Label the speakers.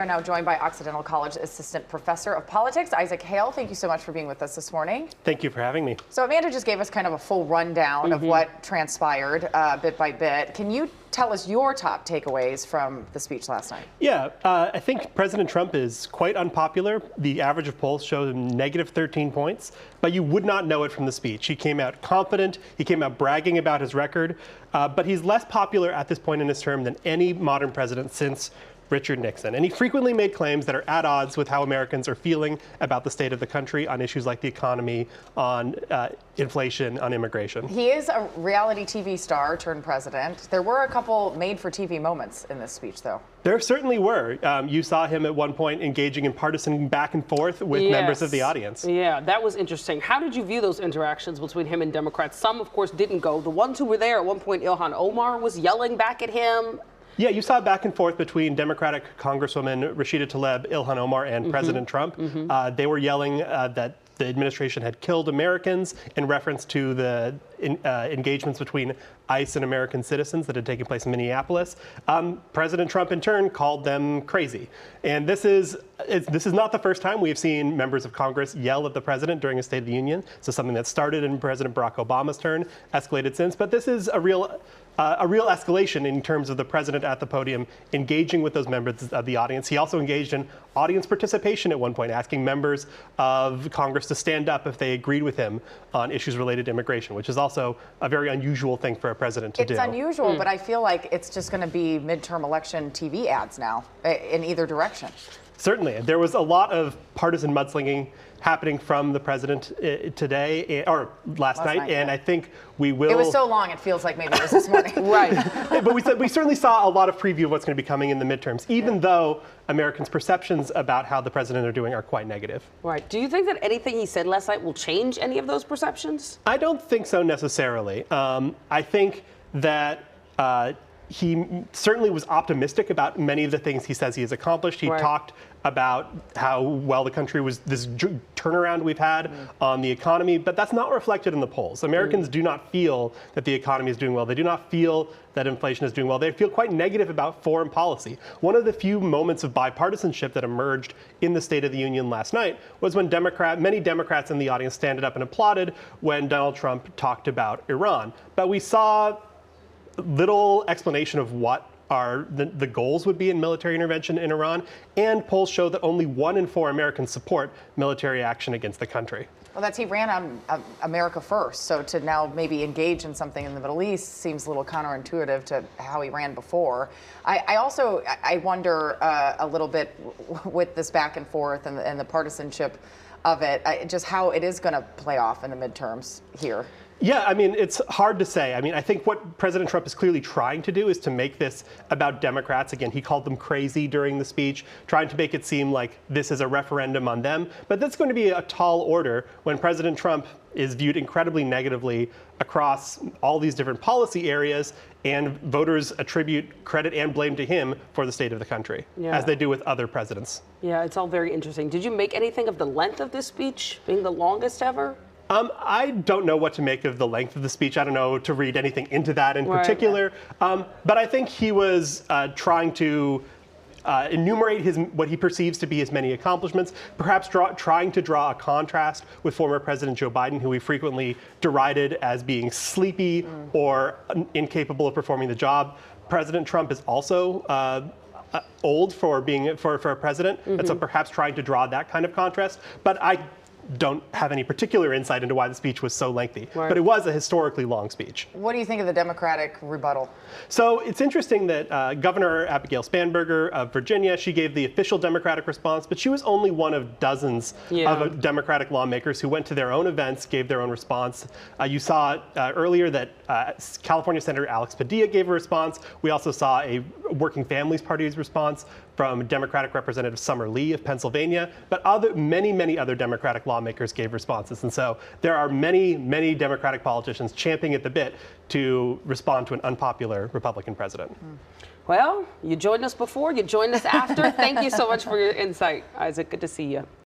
Speaker 1: We are now joined by Occidental College Assistant Professor of Politics, Isaac Hale. Thank you so much for being with us this morning.
Speaker 2: Thank you for having me.
Speaker 1: So Amanda just gave us kind of a full rundown of what transpired bit by bit. Can you tell us your top takeaways from the speech last night?
Speaker 2: Yeah, I think President Trump is quite unpopular. The average of polls show him negative 13 points, but you would not know it from the speech. He came out confident. He came out bragging about his record, but he's less popular at this point in his term than any modern president since Richard Nixon. And he frequently made claims that are at odds with how Americans are feeling about the state of the country on issues like the economy, on inflation, on immigration.
Speaker 1: He is a reality TV star turned president. There were a couple made-for-TV moments in this speech, though.
Speaker 2: There certainly were. You saw him at one point engaging in partisan back and forth with members of the audience.
Speaker 3: Yeah, that was interesting. How did you view those interactions between him and Democrats? Some, of course, didn't go. The ones who were there at one point, Ilhan Omar was yelling back at him.
Speaker 2: Yeah, you saw back and forth between Democratic Congresswoman Rashida Tlaib, Ilhan Omar, and President Trump. They were yelling that the administration had killed Americans in reference to the engagements between ICE and American citizens that had taken place in Minneapolis. President Trump, in turn, called them crazy. And this is not the first time we've seen members of Congress yell at the president during a State of the Union. So something that started in President Barack Obama's turn, escalated since. But this is a real escalation in terms of the president at the podium engaging with those members of the audience. He also engaged in audience participation at one point, asking members of Congress to stand up if they agreed with him on issues related to immigration, which is also a very unusual thing for a president to do.
Speaker 1: It's unusual, but I feel like it's just going to be midterm election TV ads now in either direction.
Speaker 2: Certainly. There was a lot of partisan mudslinging happening from the president today, or last night, and I think we will...
Speaker 1: It was so long, it feels like maybe it was this morning.
Speaker 3: Right.
Speaker 2: But we certainly saw a lot of preview of what's going to be coming in the midterms, even though Americans' perceptions about how the president are doing are quite negative.
Speaker 3: Right. Do you think that anything he said last night will change any of those perceptions?
Speaker 2: I don't think so necessarily. I think that he certainly was optimistic about many of the things he says he has accomplished. He talked about how well the country was, this turnaround we've had on the economy, but that's not reflected in the polls. Americans do not feel that the economy is doing well. They do not feel that inflation is doing well. They feel quite negative about foreign policy. One of the few moments of bipartisanship that emerged in the State of the Union last night was when many Democrats in the audience stood up and applauded when Donald Trump talked about Iran. But we saw little explanation of what the goals would be in military intervention in Iran, and polls show that only 1 in 4 Americans support military action against the country.
Speaker 1: Well, he ran on America first, so to now maybe engage in something in the Middle East seems a little counterintuitive to how he ran before. I wonder a little bit with this back and forth and the partisanship of it, just how it is going to play off in the midterms here.
Speaker 2: Yeah, I mean, it's hard to say. I mean, I think what President Trump is clearly trying to do is to make this about Democrats. Again, he called them crazy during the speech, trying to make it seem like this is a referendum on them. But that's going to be a tall order when President Trump is viewed incredibly negatively across all these different policy areas, and voters attribute credit and blame to him for the state of the country, as they do with other presidents.
Speaker 3: Yeah, it's all very interesting. Did you make anything of the length of this speech being the longest ever?
Speaker 2: I don't know what to make of the length of the speech. I don't know to read anything into that in particular. But I think he was trying to enumerate what he perceives to be his many accomplishments, perhaps trying to draw a contrast with former President Joe Biden, who he frequently derided as being sleepy or incapable of performing the job. President Trump is also old for a president, and so perhaps trying to draw that kind of contrast. But I don't have any particular insight into why the speech was so lengthy, but it was a historically long speech.
Speaker 1: What do you think of the Democratic rebuttal?
Speaker 2: So it's interesting that Governor Abigail Spanberger of Virginia, she gave the official Democratic response, but she was only one of dozens of Democratic lawmakers who went to their own events, gave their own response. You saw earlier that California Senator Alex Padilla gave a response. We also saw a Working Families Party's response from Democratic Representative Summer Lee of Pennsylvania, but many other Democratic lawmakers gave responses. And so there are many Democratic politicians champing at the bit to respond to an unpopular Republican president.
Speaker 3: Well, you joined us before, you joined us after. Thank you so much for your insight, Isaac. Good to see you.